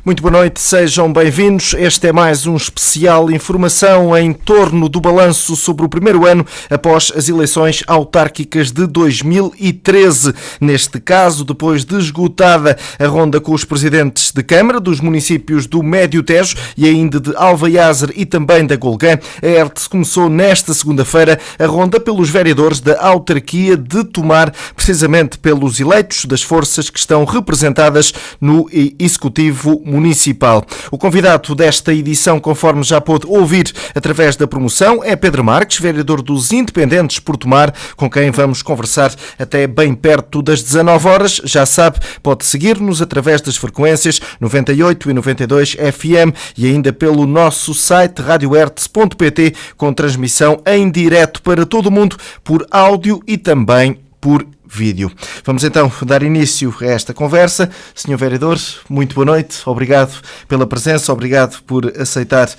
Muito boa noite, sejam bem-vindos. Este é mais um especial informação em torno do balanço sobre o primeiro ano após as eleições autárquicas de 2013. Neste caso, depois de esgotada a ronda com os presidentes de Câmara dos municípios do Médio Tejo e ainda de Alvaiazer e também da Golgã, a ERTE começou nesta segunda-feira a ronda pelos vereadores da autarquia de Tomar, precisamente pelos eleitos das forças que estão representadas no Executivo Municipal. O convidado desta edição, conforme já pôde ouvir através da promoção, é Pedro Marques, vereador dos Independentes por Tomar, com quem vamos conversar até bem perto das 19 horas. Já sabe, pode seguir-nos através das frequências 98 e 92 FM e ainda pelo nosso site radioertes.pt, com transmissão em direto para todo o mundo por áudio e também por vídeo. Vamos então dar início a esta conversa. Senhor Vereador, muito boa noite. Obrigado pela presença, obrigado por aceitar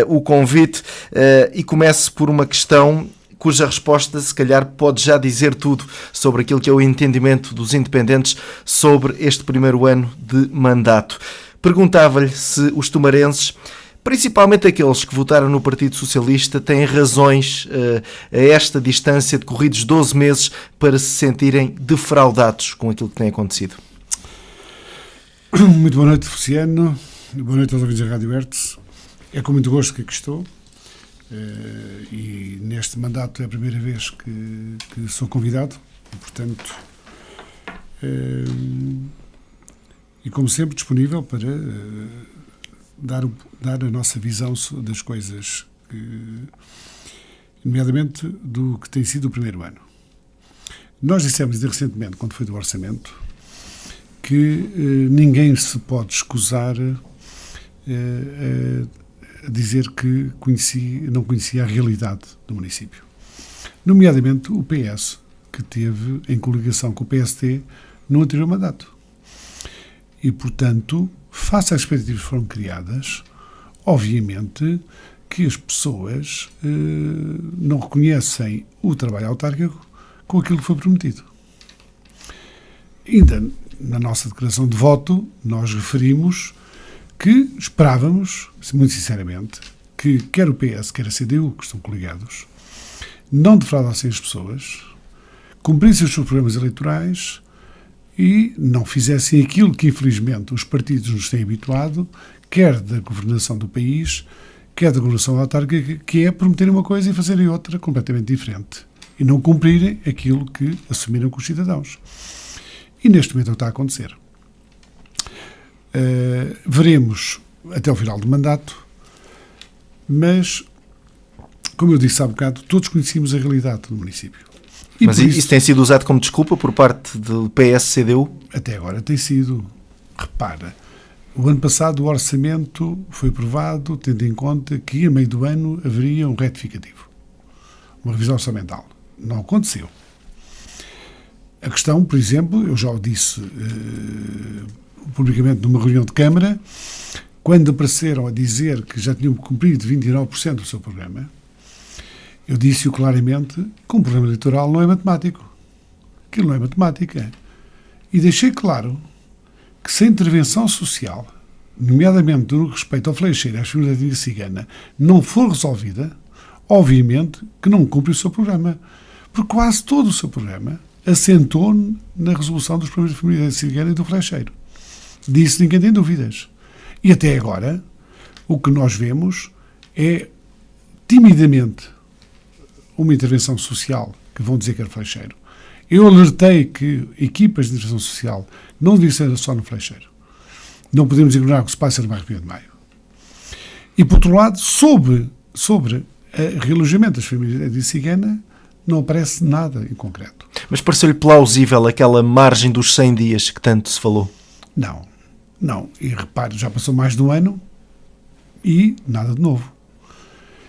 o convite e comece por uma questão cuja resposta, se calhar, pode já dizer tudo sobre aquilo que é o entendimento dos independentes sobre este primeiro ano de mandato. Perguntava-lhe se os tomarenses, principalmente aqueles que votaram no Partido Socialista, têm razões a esta distância de corridos 12 meses para se sentirem defraudados com aquilo que tem acontecido. Muito boa noite, Feliciano. Boa noite aos ouvintes da Rádio Hertz. É com muito gosto que aqui estou. E neste mandato é a primeira vez que sou convidado. E, portanto, e como sempre, disponível para dar a nossa visão das coisas, nomeadamente do que tem sido o primeiro ano. Nós dissemos recentemente, quando foi do orçamento, que ninguém se pode escusar a dizer que não conhecia a realidade do município. Nomeadamente o PS, que teve em coligação com o PSD no anterior mandato. E, portanto, face às expectativas que foram criadas, obviamente que as pessoas não reconhecem o trabalho autárquico com aquilo que foi prometido. Ainda na nossa declaração de voto, nós referimos que esperávamos, muito sinceramente, que quer o PS, quer a CDU, que estão coligados, não defraudassem as pessoas, cumprissem os seus programas eleitorais e não fizessem aquilo que, infelizmente, os partidos nos têm habituado, quer da governação do país, quer da governação autárquica, que é prometerem uma coisa e fazerem outra completamente diferente. E não cumprirem aquilo que assumiram com os cidadãos. E neste momento é o que está a acontecer. Veremos até o final do mandato, mas, como eu disse há bocado, todos conhecemos a realidade do município. E mas isso tem sido usado como desculpa por parte do PS-CDU? Até agora tem sido. Repara, o ano passado o orçamento foi aprovado tendo em conta que a meio do ano haveria um retificativo, uma revisão orçamental. Não aconteceu. A questão, por exemplo, eu já o disse publicamente numa reunião de Câmara, quando apareceram a dizer que já tinham cumprido 29% do seu programa, eu disse-o claramente que um programa eleitoral não é matemático. Aquilo não é matemática. E deixei claro que se a intervenção social, nomeadamente no respeito ao flecheiro e à família cigana, não for resolvida, obviamente que não cumpre o seu programa. Porque quase todo o seu programa assentou na resolução dos problemas da família cigana e do flecheiro. Disso ninguém tem dúvidas. E até agora, o que nós vemos é, timidamente, uma intervenção social, que vão dizer que era flecheiro. Eu alertei que equipas de intervenção social não deviam ser só no flecheiro. Não podemos ignorar o que se passa no bairro Rio de Maio. E, por outro lado, sobre o realojamento das famílias de cigana, não aparece nada em concreto. Mas pareceu-lhe plausível aquela margem dos 100 dias que tanto se falou? Não. E repare, já passou mais de um ano e nada de novo.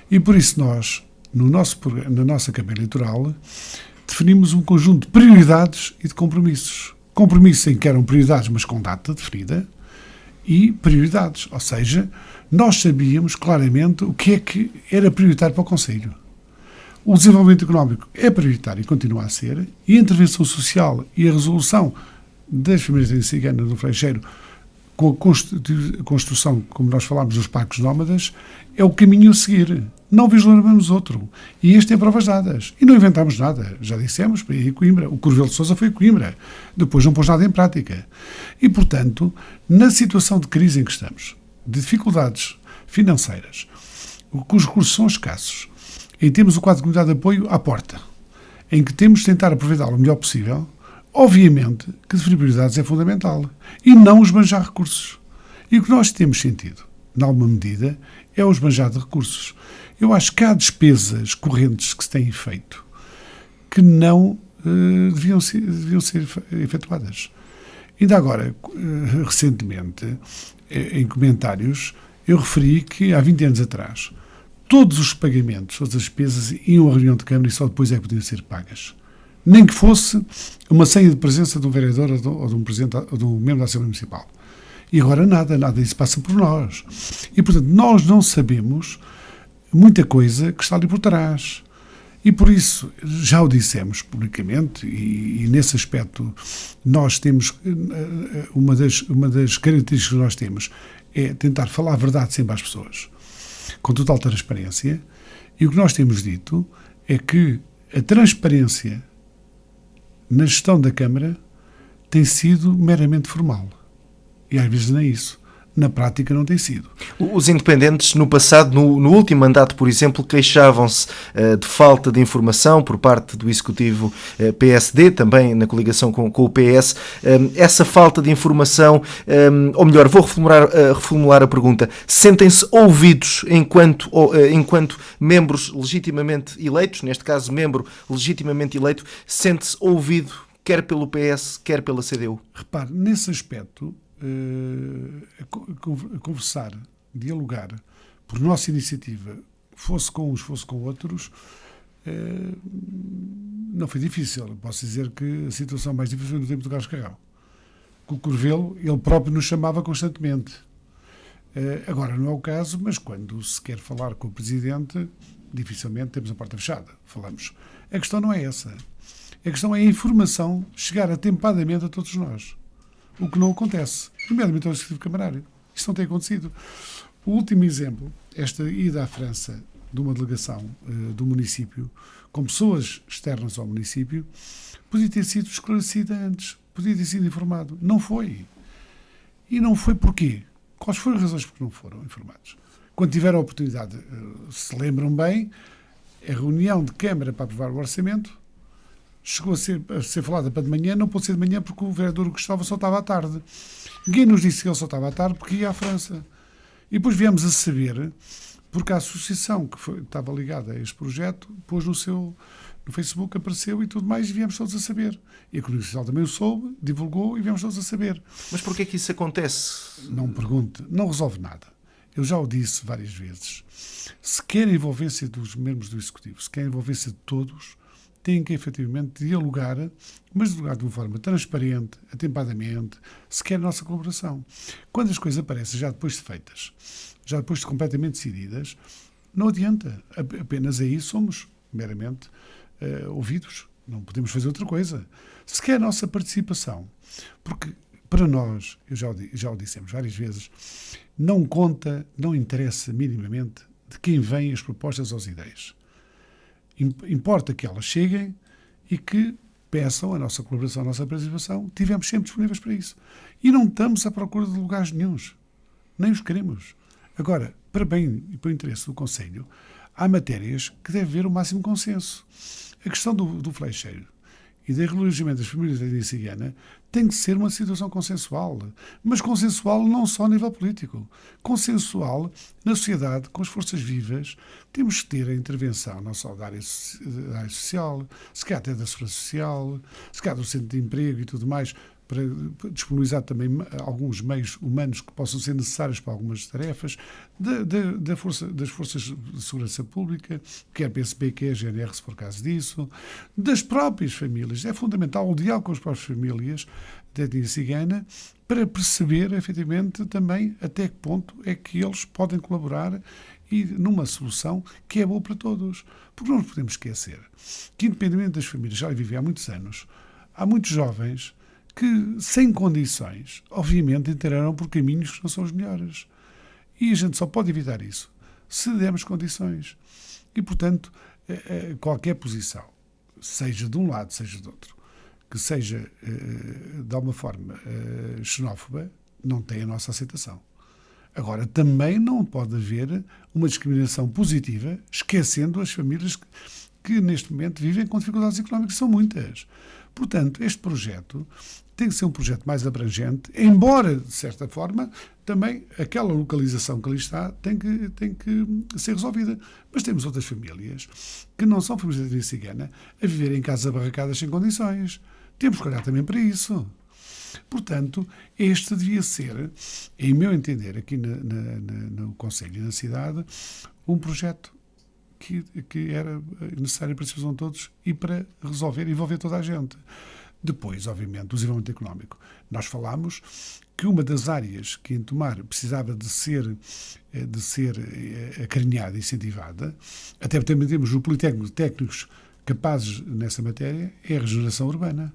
E por isso nós, na nossa campanha eleitoral, definimos um conjunto de prioridades e de compromissos. Compromissos em que eram prioridades, mas com data definida, e prioridades. Ou seja, nós sabíamos claramente o que é que era prioritário para o Conselho. O desenvolvimento económico é prioritário e continua a ser, e a intervenção social e a resolução das famílias ciganas do Flecheiro com a construção, como nós falámos, dos parques nómadas, é o caminho a seguir. Não vislumbramos outro. E este tem provas dadas. E não inventámos nada. Já dissemos, para ir a Coimbra. O Corvelo de Sousa foi a Coimbra. Depois não pôs nada em prática. E, portanto, na situação de crise em que estamos, de dificuldades financeiras, cujos recursos são escassos, em termos do quadro de comunidade de apoio à porta, em que temos de tentar aproveitá-lo o melhor possível, obviamente que definir prioridades é fundamental. E não esbanjar recursos. E o que nós temos sentido, em alguma medida, é o esbanjar de recursos. Eu acho que há despesas correntes que se têm feito que não deviam ser efetuadas. Ainda agora, recentemente, em comentários, eu referi que há 20 anos atrás, todos os pagamentos, todas as despesas iam à reunião de Câmara e só depois é que podiam ser pagas. Nem que fosse uma senha de presença de um vereador ou de um presidente ou de um membro da Assembleia Municipal. E agora nada disso passa por nós. E, portanto, nós não sabemos muita coisa que está ali por trás. E por isso, já o dissemos publicamente, e nesse aspecto nós temos, uma das características que nós temos é tentar falar a verdade sempre às pessoas, com total transparência, e o que nós temos dito é que a transparência na gestão da Câmara tem sido meramente formal. E às vezes não é isso. Na prática não tem sido. Os independentes, no passado, no último mandato, por exemplo, queixavam-se de falta de informação por parte do Executivo PSD, também na coligação com o PS. Essa falta de informação, ou melhor, vou reformular a pergunta, sentem-se ouvidos enquanto membros legitimamente eleitos, neste caso membro legitimamente eleito, sente-se ouvido quer pelo PS, quer pela CDU? Repare, nesse aspecto, conversar, dialogar, por nossa iniciativa, fosse com uns, fosse com outros, não foi difícil. Posso dizer que a situação mais difícil foi no tempo do Carlos Carrão. Com o Corvelo, ele próprio nos chamava constantemente. Agora não é o caso, mas quando se quer falar com o Presidente, dificilmente temos a porta fechada. Falamos. A questão não é essa. A questão é a informação chegar atempadamente a todos nós. O que não acontece, nomeadamente ao Executivo Camarário. Isso não tem acontecido. O último exemplo, esta ida à França de uma delegação do município, com pessoas externas ao município, podia ter sido esclarecida antes, podia ter sido informado. Não foi. E não foi porquê? Quais foram as razões por que não foram informados? Quando tiveram a oportunidade, se lembram bem, a reunião de Câmara para aprovar o orçamento chegou a ser falada para de manhã, não pôde ser de manhã porque o vereador Gustavo só estava à tarde. Ninguém nos disse que ele só estava à tarde porque ia à França. E depois viemos a saber, porque a associação que estava ligada a este projeto, pôs no Facebook, apareceu e tudo mais, e viemos todos a saber. E a Comunicação Social também o soube, divulgou e viemos todos a saber. Mas porquê que isso acontece? Não me pergunte, não resolve nada. Eu já o disse várias vezes. Se quer a envolvência dos membros do Executivo, se quer a envolvência de todos, têm que efetivamente dialogar, mas dialogar de uma forma transparente, atempadamente, se quer a nossa colaboração. Quando as coisas aparecem já depois de feitas, já depois de completamente decididas, não adianta. Apenas aí somos meramente ouvidos. Não podemos fazer outra coisa. Se quer a nossa participação, porque para nós, já o dissemos várias vezes, não conta, não interessa minimamente de quem vêm as propostas ou as ideias. Importa que elas cheguem e que peçam a nossa colaboração, a nossa participação. Tivemos sempre disponíveis para isso. E não estamos à procura de lugares nenhuns. Nem os queremos. Agora, para bem e para o interesse do Conselho, há matérias que deve haver o máximo consenso. A questão do flecheiro e do relogamento das famílias da etnia cigana tem que ser uma situação consensual. Mas consensual não só a nível político. Consensual na sociedade, com as forças vivas. Temos que ter a intervenção não só da área social, se calhar até da segurança social, se calhar do centro de emprego e tudo mais, para disponibilizar também alguns meios humanos que possam ser necessários para algumas tarefas, das forças de segurança pública, quer PSP, quer GNR, se for caso disso, das próprias famílias. É fundamental o diálogo com as próprias famílias da etnia cigana para perceber, efetivamente, também até que ponto é que eles podem colaborar e numa solução que é boa para todos. Porque não nos podemos esquecer que, independentemente das famílias já vivem há muitos anos, há muitos jovens que, sem condições, obviamente entrarão por caminhos que não são os melhores. E a gente só pode evitar isso se dermos condições. E, portanto, qualquer posição, seja de um lado, seja do outro, que seja, de alguma forma, xenófoba, não tem a nossa aceitação. Agora, também não pode haver uma discriminação positiva, esquecendo as famílias que neste momento vivem com dificuldades económicas, são muitas. Portanto, este projeto tem que ser um projeto mais abrangente, embora, de certa forma, também aquela localização que ali está tem que ser resolvida. Mas temos outras famílias que não são famílias de etnia cigana a viver em casas abarracadas sem condições. Temos que olhar também para isso. Portanto, este devia ser, em meu entender, aqui no Conselho e na cidade, um projeto que era necessário para a satisfação de todos e para resolver e envolver toda a gente. Depois, obviamente, o desenvolvimento económico. Nós falámos que uma das áreas que em Tomar precisava de ser acarinhada e incentivada, até porque também temos no Politécnico técnicos capazes nessa matéria, é a regeneração urbana,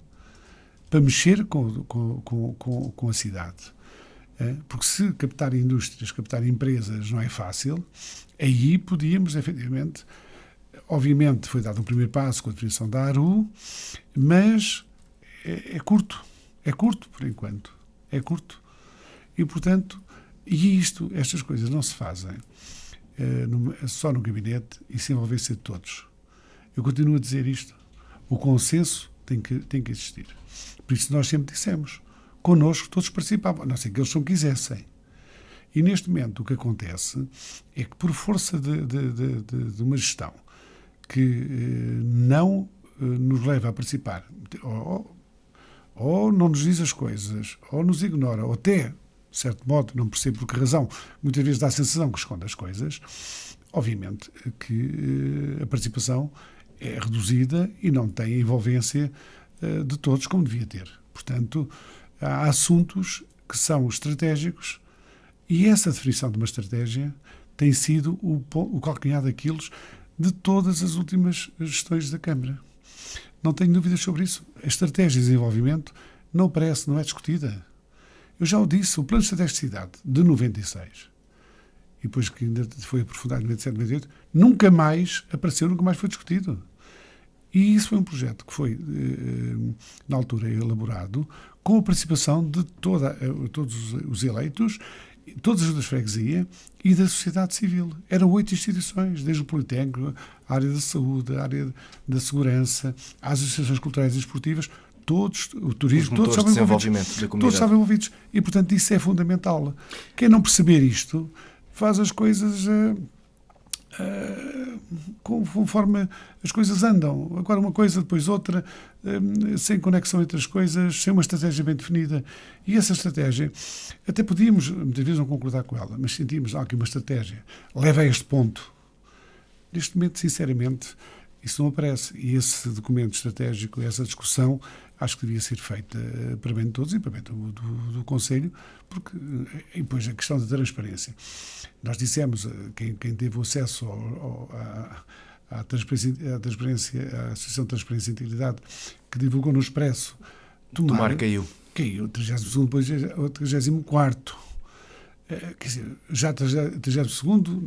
para mexer com a cidade. Porque se captar indústrias, captar empresas não é fácil, aí podíamos, efetivamente, obviamente foi dado um primeiro passo com a definição da ARU, mas é curto por enquanto, é curto. E, portanto, estas coisas não se fazem só no gabinete e se envolver-se de todos. Eu continuo a dizer isto, o consenso tem que existir. Por isso nós sempre dissemos, connosco todos participavam, a não ser que eles não quisessem. E neste momento o que acontece é que por força de uma gestão que não nos leva a participar, ou não nos diz as coisas, ou nos ignora, ou até, de certo modo, não percebo por que razão, muitas vezes dá a sensação que esconde as coisas, obviamente que a participação é reduzida e não tem a envolvência de todos como devia ter. Portanto, há assuntos que são estratégicos e essa definição de uma estratégia tem sido o calcanhar daqueles de todas as últimas gestões da Câmara. Não tenho dúvidas sobre isso. A estratégia de desenvolvimento não é discutida. Eu já o disse, o Plano Estratégico de Cidade de 96, e depois que ainda foi aprofundado em 97, 98, nunca mais apareceu, nunca mais foi discutido. E isso foi um projeto que foi, na altura, elaborado com a participação de todos os eleitos, todas as juntas de freguesia e da sociedade civil. Eram 8 instituições, desde o Politécnico, a área da saúde, a área da segurança, as associações culturais e esportivas, todos, o turismo, todos estavam envolvidos. E, portanto, isso é fundamental. Quem não perceber isto faz as coisas conforme as coisas andam. Agora uma coisa, depois outra, sem conexão entre as coisas, sem uma estratégia bem definida. E essa estratégia, até podíamos, muitas vezes, não concordar com ela, mas sentimos aqui uma estratégia. Leva a este ponto. Neste momento, sinceramente, isso não aparece. E esse documento estratégico, essa discussão, acho que devia ser feita para bem de todos e para bem do Conselho, porque, e depois, a questão da transparência. Nós dissemos, quem teve acesso à transparência, à Associação de Transparência e Integridade, que divulgou no Expresso, Tomar caiu. Caiu, 32º, depois o 34º. Quer dizer, já 32º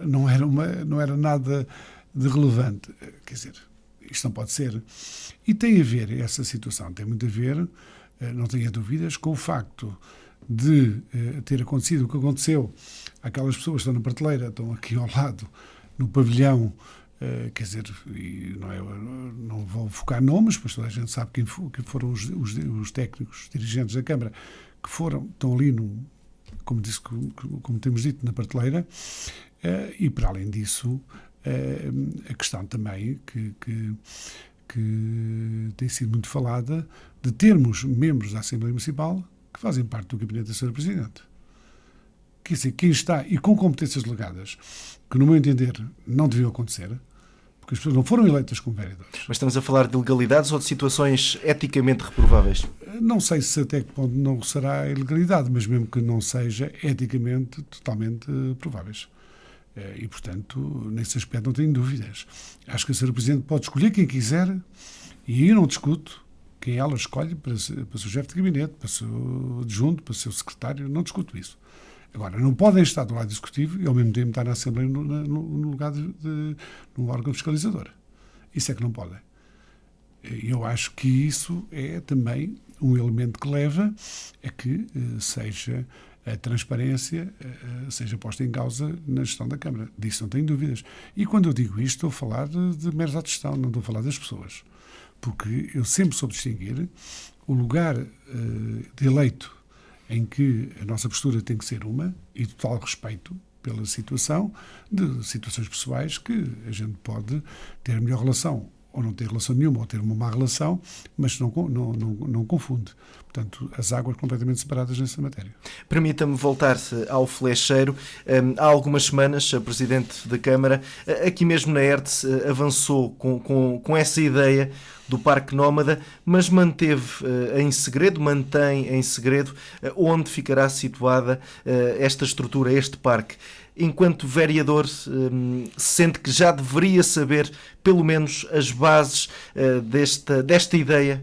não era nada de relevante. Quer dizer, isto não pode ser. E tem a ver, essa situação tem muito a ver, não tenha dúvidas, com o facto de ter acontecido o que aconteceu. Aquelas pessoas que estão na prateleira, estão aqui ao lado, no pavilhão, quer dizer, não vou focar nomes, mas toda a gente sabe quem foram os técnicos, os dirigentes da Câmara, que estão ali, como temos dito, na prateleira, e para além disso, a questão também que tem sido muito falada, de termos membros da Assembleia Municipal que fazem parte do Gabinete da Sra. Presidente. Quer dizer, quem está, e com competências delegadas, que no meu entender não deviam acontecer, porque as pessoas não foram eleitas como vereadores. Mas estamos a falar de ilegalidades ou de situações eticamente reprováveis? Não sei se até que ponto não será ilegalidade, mas mesmo que não seja eticamente totalmente prováveis. E, portanto, nesse aspecto não tenho dúvidas. Acho que a Sra. Presidente pode escolher quem quiser, e eu não discuto quem ela escolhe para o seu chefe de gabinete, para o seu adjunto, para o seu secretário, não discuto isso. Agora, não podem estar do lado executivo e ao mesmo tempo estar na Assembleia no lugar de um órgão fiscalizador. Isso é que não podem. Eu acho que isso é também um elemento que leva a que seja a transparência seja posta em causa na gestão da Câmara. Disso não tenho dúvidas. E quando eu digo isto, estou a falar de meros atos de gestão, não estou a falar das pessoas. Porque eu sempre soube distinguir o lugar de eleito em que a nossa postura tem que ser uma, e total respeito pela situação, de situações pessoais que a gente pode ter a melhor relação, ou não ter relação nenhuma, ou ter uma má relação, mas não confunde. Portanto, as águas completamente separadas nessa matéria. Permita-me voltar-se ao flecheiro. Há algumas semanas, a Presidente da Câmara, aqui mesmo na ERTE, avançou com essa ideia do Parque Nómada, mas mantém em segredo onde ficará situada esta estrutura, este parque. Enquanto vereador, sente que já deveria saber pelo menos as bases desta ideia?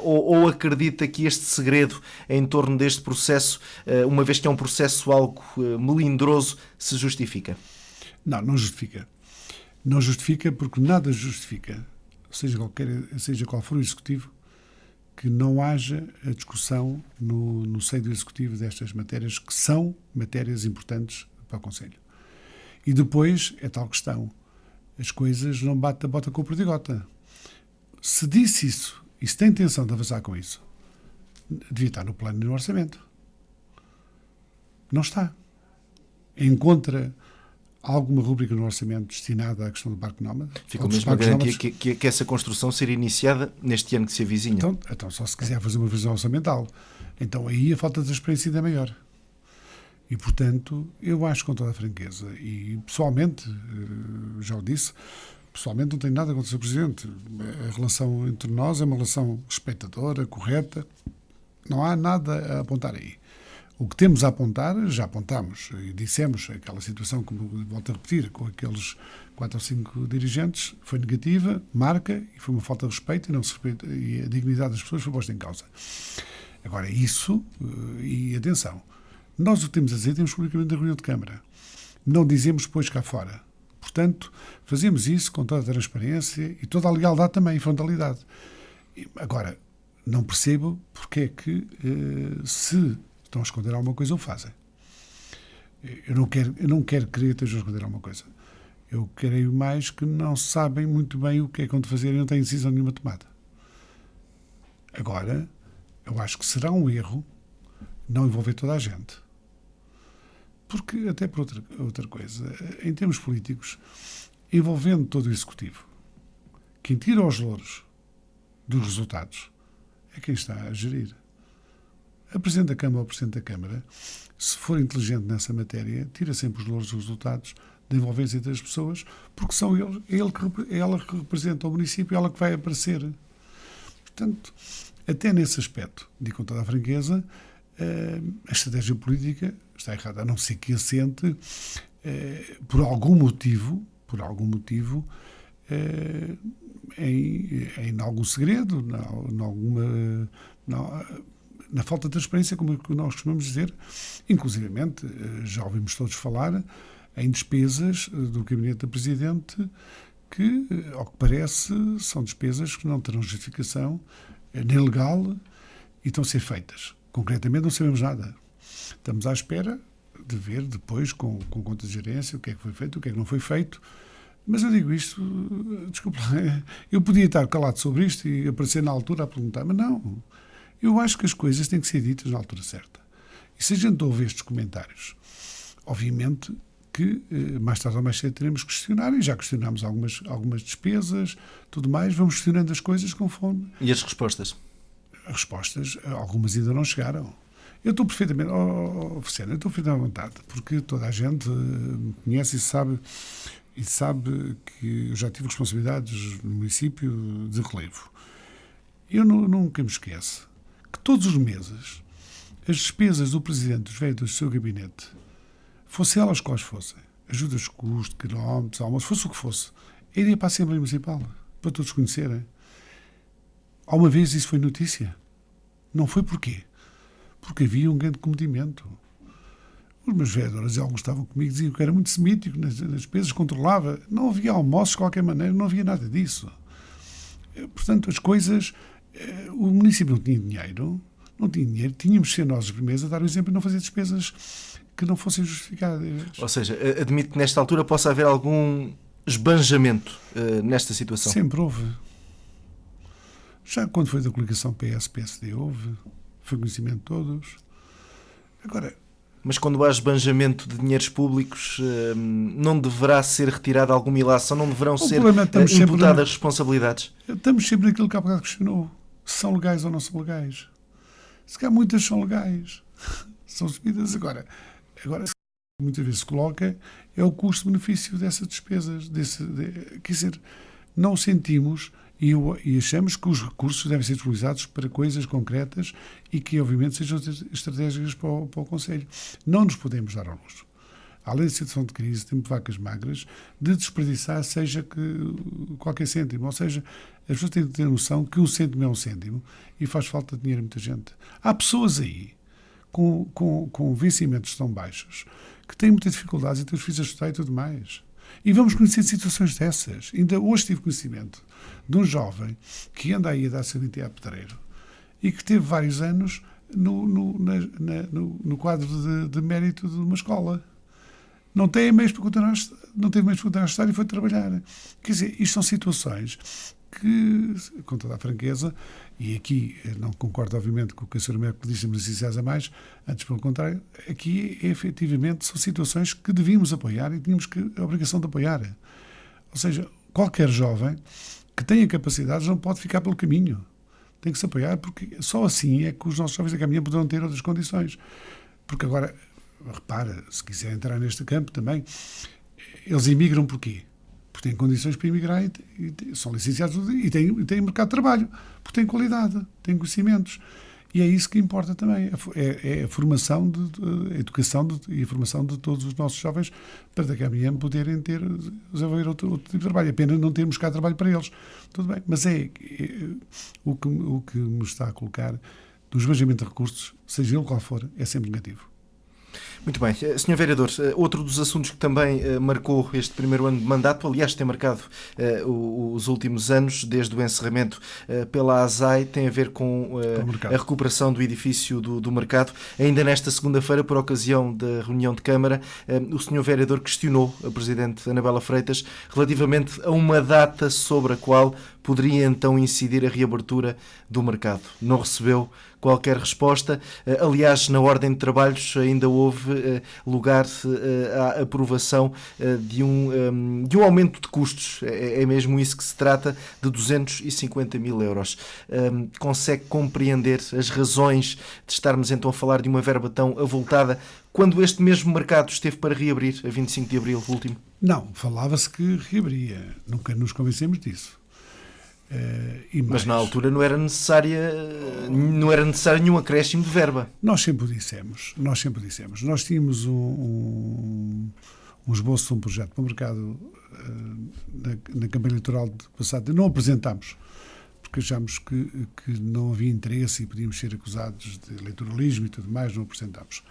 Ou acredita que este segredo em torno deste processo, uma vez que é um processo algo melindroso, se justifica? Não justifica. Não justifica porque nada justifica, seja qual for o Executivo, que não haja a discussão no seio do Executivo destas matérias, que são matérias importantes para o Conselho. E depois é tal questão. As coisas não bate a bota com o perdigota. Se disse isso, e se tem intenção de avançar com isso, devia estar no plano e no orçamento. Não está. Encontra alguma rúbrica no orçamento destinada à questão do Parque Nómada? Fica mesmo a garantia que essa construção seria iniciada neste ano que se avizinha. Então só se quiser fazer uma visão orçamental. Então aí a falta de transparência ainda é maior. E, portanto, eu acho com toda a franqueza, e pessoalmente, já o disse, pessoalmente não tenho nada contra o Sr. Presidente. A relação entre nós é uma relação respeitadora, correta, não há nada a apontar aí. O que temos a apontar, já apontamos, e dissemos aquela situação, como volto a repetir, com aqueles 4 ou 5 dirigentes, foi negativa, marca, e foi uma falta de respeito, e a dignidade das pessoas foi posta em causa. Agora, isso, e atenção, nós o que temos a dizer, temos publicamente na reunião de Câmara. Não dizemos depois cá fora. Portanto, fazemos isso com toda a transparência e toda a lealdade também, e frontalidade. Agora, não percebo porque é que, se estão a esconder alguma coisa, o fazem. Eu não quero crer que estejam a esconder alguma coisa. Eu creio mais que não sabem muito bem o que é que vão fazer e não têm decisão nenhuma tomada. Agora, eu acho que será um erro não envolver toda a gente. Porque, até por outra coisa, em termos políticos, envolvendo todo o Executivo, quem tira os louros dos resultados é quem está a gerir. A Presidente da Câmara ou o Presidente da Câmara, se for inteligente nessa matéria, tira sempre os louros dos resultados da envolvência das pessoas, porque são ela que representa o município, ela que vai aparecer. Portanto, até nesse aspecto, digo com toda a franqueza, a estratégia política está errada, a não ser que assente por algum motivo em algum segredo, na falta de transparência, como nós costumamos dizer. Inclusivamente, já ouvimos todos falar em despesas do Gabinete da Presidente que, ao que parece, são despesas que não terão justificação nem legal e estão a ser feitas. Concretamente não sabemos nada. Estamos à espera de ver depois, com conta de gerência, o que é que foi feito, o que é que não foi feito. Mas eu digo isto, desculpa, eu podia estar calado sobre isto e aparecer na altura a perguntar, mas não. Eu acho que as coisas têm que ser ditas na altura certa. E se a gente ouve estes comentários, obviamente que mais tarde ou mais cedo teremos que questionar, e já questionámos algumas despesas, tudo mais, vamos questionando as coisas conforme... E as respostas? As respostas, algumas ainda não chegaram. Eu estou perfeitamente, Oficiano, eu estou perfeitamente à vontade, porque toda a gente me conhece e sabe que eu já tive responsabilidades no município de relevo. Eu nunca me esqueço que todos os meses as despesas do Presidente, dos vereadores do seu gabinete, fossem elas quais fossem, ajudas de custo, quilómetros, almoço, fosse o que fosse, iria para a Assembleia Municipal, para todos conhecerem. Há uma vez isso foi notícia. Não foi porquê? Porque havia um grande comedimento. Os meus vereadores, alguns estavam comigo, diziam que era muito semítico, nas despesas controlava. Não havia almoços de qualquer maneira, não havia nada disso. Portanto, as coisas... O município não tinha dinheiro, tínhamos de ser nós os primeiros a dar o exemplo e não fazer despesas que não fossem justificadas. Ou seja, admito que nesta altura possa haver algum esbanjamento nesta situação. Sempre houve. Já quando foi da coligação PS-PSD houve, foi conhecimento de todos. Agora... Mas quando há esbanjamento de dinheiros públicos, não deverá ser retirada alguma ilação, não deverão ser imputadas responsabilidades? Estamos sempre naquilo que há bocado questionou. Se são legais ou não são legais. Se calhar muitas são legais. São subidas agora. Muitas vezes se coloca é o custo-benefício dessas despesas. Quer dizer, não sentimos e achamos que os recursos devem ser utilizados para coisas concretas e que, obviamente, sejam estratégicas para o Conselho. Não nos podemos dar ao luxo. Além da situação de crise, temos vacas magras, de desperdiçar seja que qualquer cêntimo. Ou seja, as pessoas têm de ter noção que um cêntimo é um cêntimo e faz falta de dinheiro a muita gente. Há pessoas aí com vencimentos tão baixos que têm muitas dificuldades em ter os filhos a estudar e tudo mais. E vamos conhecer situações dessas. Ainda hoje tive conhecimento de um jovem que anda aí a dar seu a pedreiro e que teve vários anos no quadro de mérito de uma escola. Não tem meios para continuar a estudar e foi trabalhar. Quer dizer, isto são situações que, com toda a franqueza, e aqui não concordo, obviamente, com o que a Sra. Merkel disse, mas isso é mais, antes pelo contrário, aqui, efetivamente, são situações que devíamos apoiar e tínhamos a obrigação de apoiar. Ou seja, qualquer jovem que tenha capacidades não pode ficar pelo caminho. Tem que se apoiar, porque só assim é que os nossos jovens a caminho poderão ter outras condições. Porque agora, repara, se quiser entrar neste campo também, eles imigram porquê? Porque têm condições para emigrar e são licenciados e têm mercado de trabalho, porque têm qualidade, têm conhecimentos. E é isso que importa também, é a formação, a educação e a formação de todos os nossos jovens para daqui a amanhã poderem desenvolver outro tipo de trabalho. Apenas não termos cá trabalho para eles. Tudo bem, mas o que me está a colocar do esbanjamento de recursos, seja ele qual for, é sempre negativo. Muito bem. Sr. Vereador, outro dos assuntos que também marcou este primeiro ano de mandato, aliás, tem marcado os últimos anos, desde o encerramento pela ASAI, tem a ver com a recuperação do edifício do mercado. Ainda nesta segunda-feira, por ocasião da reunião de Câmara, o Sr. Vereador questionou a Presidente Anabela Freitas relativamente a uma data sobre a qual poderia então incidir a reabertura do mercado. Não recebeu qualquer resposta. Aliás, na ordem de trabalhos ainda houve lugar à aprovação de um aumento de custos. É mesmo isso que se trata, de 250 mil euros. Consegue compreender as razões de estarmos então a falar de uma verba tão avultada quando este mesmo mercado esteve para reabrir a 25 de abril último? Não, falava-se que reabria. Nunca nos convencemos disso. Mas na altura não era necessário nenhum acréscimo de verba. Nós sempre o dissemos. Nós tínhamos um esboço de um projeto para o mercado na campanha eleitoral do passado. Não apresentámos, porque achámos que não havia interesse e podíamos ser acusados de eleitoralismo e tudo mais, não apresentámos.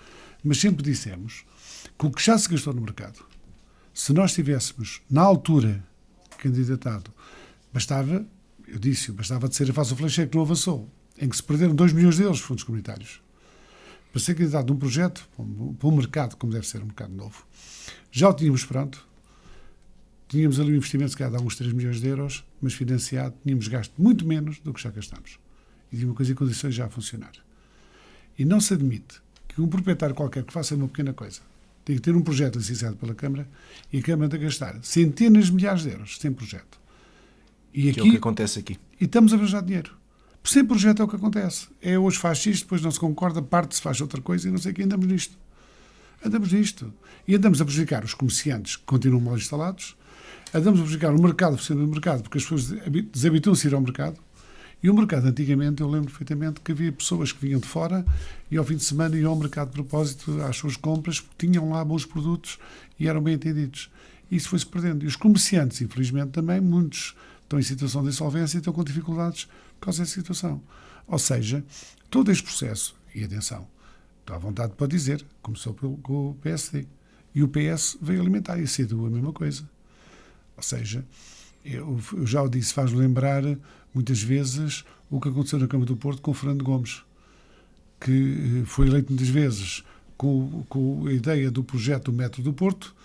Mas sempre dissemos que o que já se gastou no mercado, se nós tivéssemos, na altura, candidatado, bastava de ser a fase do flechete que não avançou, em que se perderam 2 milhões de euros de fundos comunitários. Para ser candidato num projeto, para um mercado, como deve ser um mercado novo. Já o tínhamos pronto, tínhamos ali um investimento, se calhar, de alguns 3 milhões de euros, mas financiado, tínhamos gasto muito menos do que já gastamos. E de uma coisa em condições já a funcionar. E não se admite que um proprietário qualquer que faça uma pequena coisa tem que ter um projeto licenciado pela Câmara e a Câmara tem que gastar centenas de milhares de euros sem projeto. E aqui, é o que acontece aqui. E estamos a arranjar dinheiro. Sem projeto é o que acontece. Hoje faz isto, depois não se concorda, parte-se, faz outra coisa e não sei o que, andamos nisto. E andamos a prejudicar os comerciantes que continuam mal instalados, andamos a prejudicar o mercado, o funcionamento do mercado, porque as pessoas desabituam-se a ir ao mercado. E o mercado, antigamente, eu lembro perfeitamente que havia pessoas que vinham de fora e ao fim de semana iam ao mercado de propósito às suas compras, porque tinham lá bons produtos e eram bem atendidos. E isso foi-se perdendo. E os comerciantes, infelizmente, também, muitos estão em situação de insolvência e estão com dificuldades por causa dessa situação. Ou seja, todo este processo, e atenção, estou à vontade para dizer, começou com o PSD. E o PS veio alimentar e a CDU a mesma coisa. Ou seja, eu já o disse, faz lembrar muitas vezes o que aconteceu na Câmara do Porto com o Fernando Gomes, que foi eleito muitas vezes com a ideia do projeto do Metro do Porto,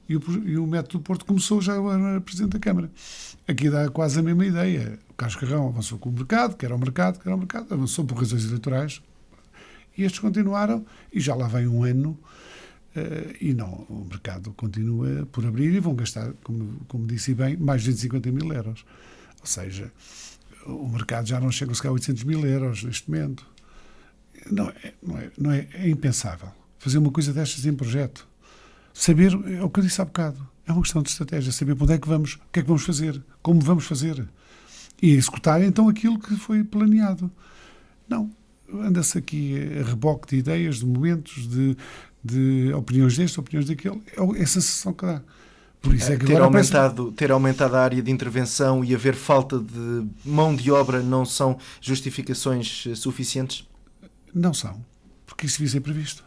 e o Metro do Porto começou já a Presidente da Câmara. Aqui dá quase a mesma ideia. O Carlos Carrão avançou com o mercado, que era o mercado, avançou por razões eleitorais, e estes continuaram, e já lá vem um ano, e não, o mercado continua por abrir e vão gastar, como disse bem, mais de 250 mil euros. Ou seja, o mercado já não chega a 800 mil euros neste momento. É impensável fazer uma coisa destas em projeto. Saber, é o que eu disse há bocado, é uma questão de estratégia, saber para onde é que vamos, o que é que vamos fazer, como vamos fazer, e executar então aquilo que foi planeado. Não, anda-se aqui a reboque de ideias, de momentos, de opiniões deste, opiniões daquele, é a sensação que dá. Por isso é que ter aumentado a área de intervenção e haver falta de mão de obra não são justificações suficientes? Não são, porque isso devia ser previsto.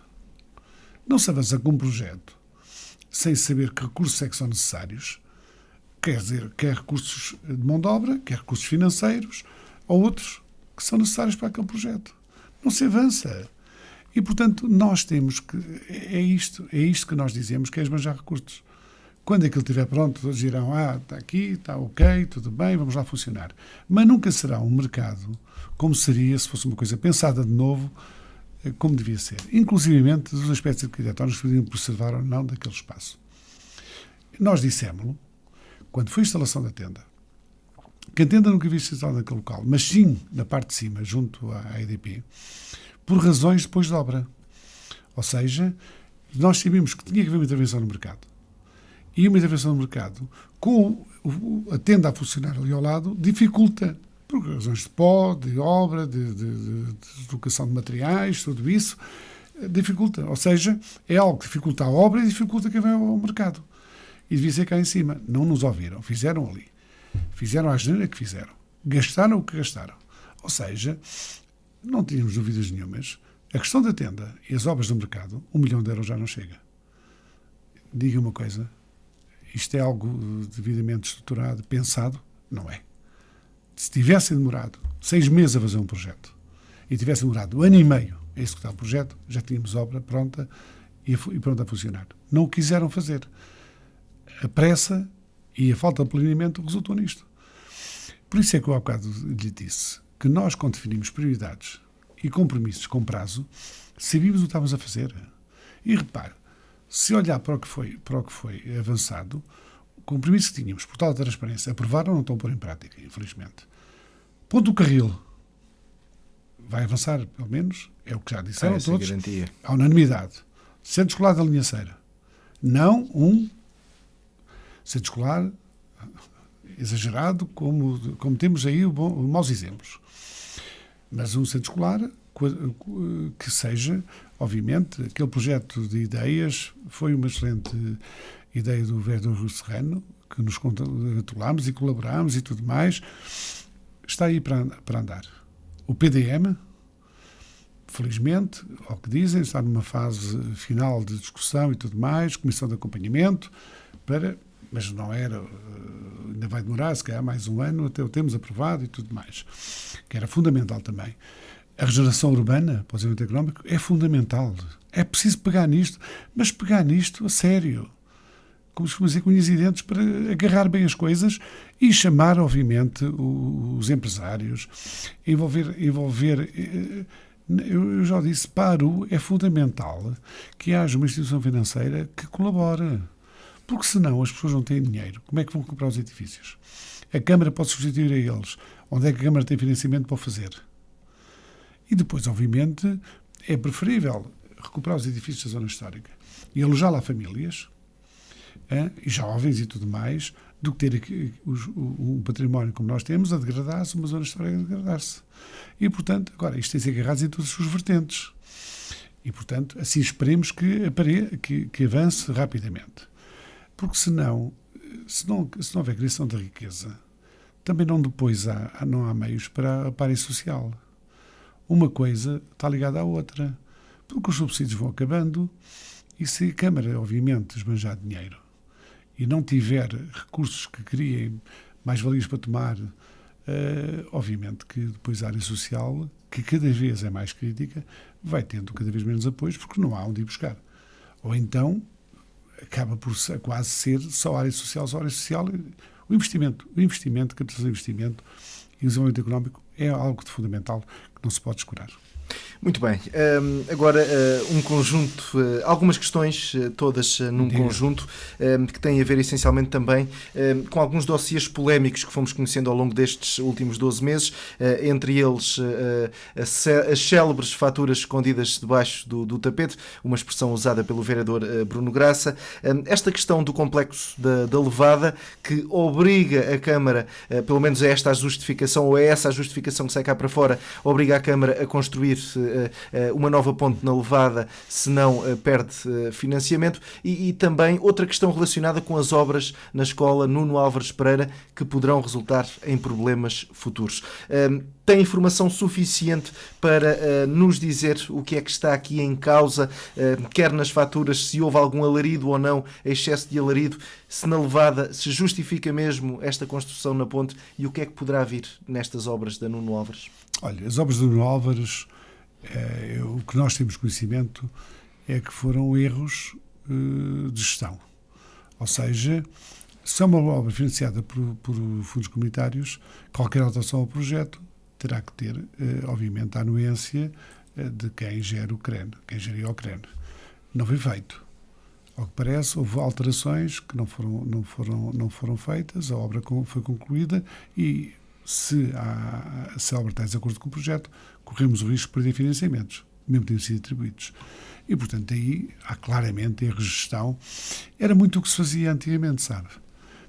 Não se avança com um projeto sem saber que recursos é que são necessários, quer dizer, quer recursos de mão de obra, quer recursos financeiros, ou outros que são necessários para aquele projeto. Não se avança. E, portanto, nós temos que... É isto que nós dizemos, que é esbanjar recursos. Quando aquilo estiver pronto, todos dirão, está aqui, está ok, tudo bem, vamos lá funcionar. Mas nunca será um mercado como seria se fosse uma coisa pensada de novo, como devia ser. Inclusivamente dos aspectos arquitetónicos que podiam preservar ou não daquele espaço. Nós dissemos-lo, quando foi a instalação da tenda, que a tenda nunca havia sido instalada naquele local, mas sim na parte de cima, junto à EDP, por razões depois de obra. Ou seja, nós sabíamos que tinha que haver uma intervenção no mercado. E uma intervenção no mercado, com a tenda a funcionar ali ao lado, dificulta, por razões de pó, de obra, de deslocação de materiais, tudo isso, dificulta. Ou seja, é algo que dificulta a obra e dificulta quem vem ao mercado. E devia ser cá em cima. Não nos ouviram, fizeram ali. Fizeram a asneira que fizeram. Gastaram o que gastaram. Ou seja, não tínhamos dúvidas nenhumas. A questão da tenda e as obras do mercado, 1 milhão de euros já não chega. Diga uma coisa, isto é algo devidamente estruturado, pensado? Não é. Se tivesse demorado 6 meses a fazer um projeto e tivesse demorado 1 ano e meio a executar o projeto, já tínhamos obra pronta e pronta a funcionar. Não o quiseram fazer. A pressa e a falta de planeamento resultou nisto. Por isso é que eu há bocado lhe disse que nós, quando definimos prioridades e compromissos com prazo, sabíamos o que estávamos a fazer. E repare, se olhar para o que foi avançado, o compromisso que tínhamos, por tal transparência, aprovaram ou não estão a pôr em prática, infelizmente. Ponto do carril. Vai avançar, pelo menos, é o que já disseram todos, garantia. À unanimidade. Centro escolar da linha Ceira. Não um centro escolar exagerado, como temos aí maus exemplos. Mas um centro escolar que seja, obviamente, aquele projeto de ideias foi uma excelente ideia do vereador Rui Serrano, que nos congratulámos e colaborámos e tudo mais. Está aí para andar. O PDM, felizmente, ao que dizem, está numa fase final de discussão e tudo mais, comissão de acompanhamento, mas não era, ainda vai demorar, se calhar mais um ano, até o termos aprovado e tudo mais, que era fundamental também. A regeneração urbana para o desenvolvimento económico é fundamental. É preciso pegar nisto, mas pegar nisto a sério. Como se dizer, com unhas e dentes, para agarrar bem as coisas e chamar, obviamente, os empresários, envolver. Eu já disse, é fundamental que haja uma instituição financeira que colabore. Porque senão as pessoas não têm dinheiro. Como é que vão comprar os edifícios? A Câmara pode substituir a eles. Onde é que a Câmara tem financiamento para o fazer? E depois, obviamente, é preferível recuperar os edifícios da zona histórica e alojar lá famílias, e jovens e tudo mais, do que ter aqui um património como nós temos a degradar-se, uma zona histórica a degradar-se. E, portanto, agora, isto tem que ser agarrado em todas as suas vertentes. E, portanto, assim esperemos que avance rapidamente. Porque senão, se não houver criação da riqueza, também não há meios para a área social. Uma coisa está ligada à outra, porque os subsídios vão acabando e se a Câmara, obviamente, esbanjar dinheiro e não tiver recursos que criem mais-valias para tomar, obviamente que depois a área social, que cada vez é mais crítica, vai tendo cada vez menos apoios porque não há onde ir buscar. Ou então acaba por quase ser só a área social, o investimento, captação de investimento e o desenvolvimento económico é algo de fundamental que não se pode descurar. Muito bem. Agora, um conjunto, algumas questões, todas num conjunto, que têm a ver essencialmente também com alguns dossiês polémicos que fomos conhecendo ao longo destes últimos 12 meses, entre eles as célebres faturas escondidas debaixo do tapete, uma expressão usada pelo vereador Bruno Graça. Esta questão do complexo da Levada, que obriga a Câmara, pelo menos a esta justificação, ou é essa a justificação que sai cá para fora, obriga a Câmara a construir uma nova ponte na Levada, senão perde financiamento, e também outra questão relacionada com as obras na escola Nuno Álvares Pereira, que poderão resultar em problemas futuros. Tem informação suficiente para nos dizer o que é que está aqui em causa, quer nas faturas, se houve algum alarido ou não, excesso de alarido, se na Levada se justifica mesmo esta construção na ponte e o que é que poderá vir nestas obras da Nuno Álvares? Olha, as obras do Nuno Álvares, o que nós temos conhecimento é que foram erros de gestão. Ou seja, se é uma obra financiada por fundos comunitários, qualquer alteração ao projeto terá que ter, obviamente, a anuência de quem gera o CREN, quem geria o CREN. Não foi feito. Ao que parece, houve alterações que não foram feitas, a obra foi concluída e se a obra está em desacordo com o projeto, corremos o risco de perder financiamentos, mesmo tendo sido atribuídos. E, portanto, aí há claramente erros de gestão. Era muito o que se fazia antigamente, sabe?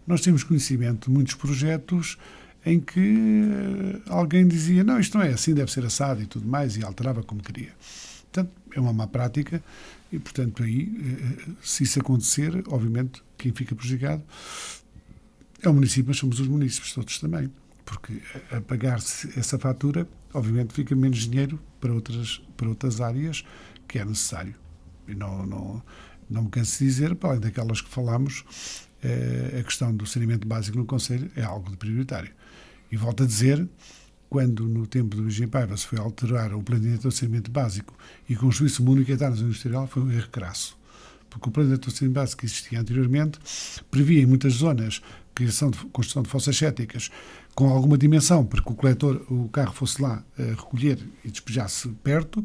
Nós temos conhecimento de muitos projetos em que alguém dizia, não, isto não é assim, deve ser assado e tudo mais, e alterava como queria. Portanto, é uma má prática e, portanto, aí, se isso acontecer, obviamente, quem fica prejudicado é o município, mas somos os municípios todos também. Porque a pagar-se essa fatura, obviamente, fica menos dinheiro para outras áreas que é necessário. E não me canso de dizer, para além daquelas que falámos, a questão do saneamento básico no Conselho é algo de prioritário. E volto a dizer, quando no tempo do Virgem Paiva se foi alterar o plano de saneamento básico e construísse uma única etapa industrial, foi um erro crasso. Porque o plano de saneamento básico que existia anteriormente previa em muitas zonas construção de fossas céticas com alguma dimensão para que o carro fosse lá recolher e despejasse perto.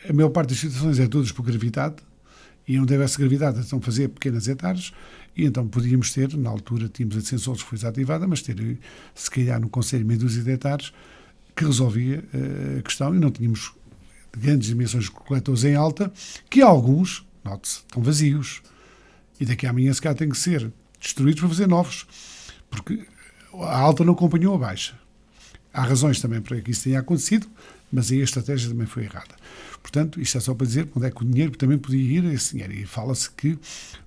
A maior parte das situações é todas por gravidade e onde houvesse gravidade então fazer pequenas hectares e então podíamos ter, na altura tínhamos a de sensores que foi desativada, mas ter se calhar no Conselho meia dúzia de hectares que resolvia a questão e não tínhamos grandes dimensões de coletores em alta que alguns, note-se, estão vazios e daqui a amanhã se calhar têm que ser destruídos para fazer novos, porque a alta não acompanhou a baixa. Há razões também para que isso tenha acontecido, mas aí a estratégia também foi errada. Portanto, isto é só para dizer onde é que o dinheiro também podia ir a esse dinheiro. E fala-se que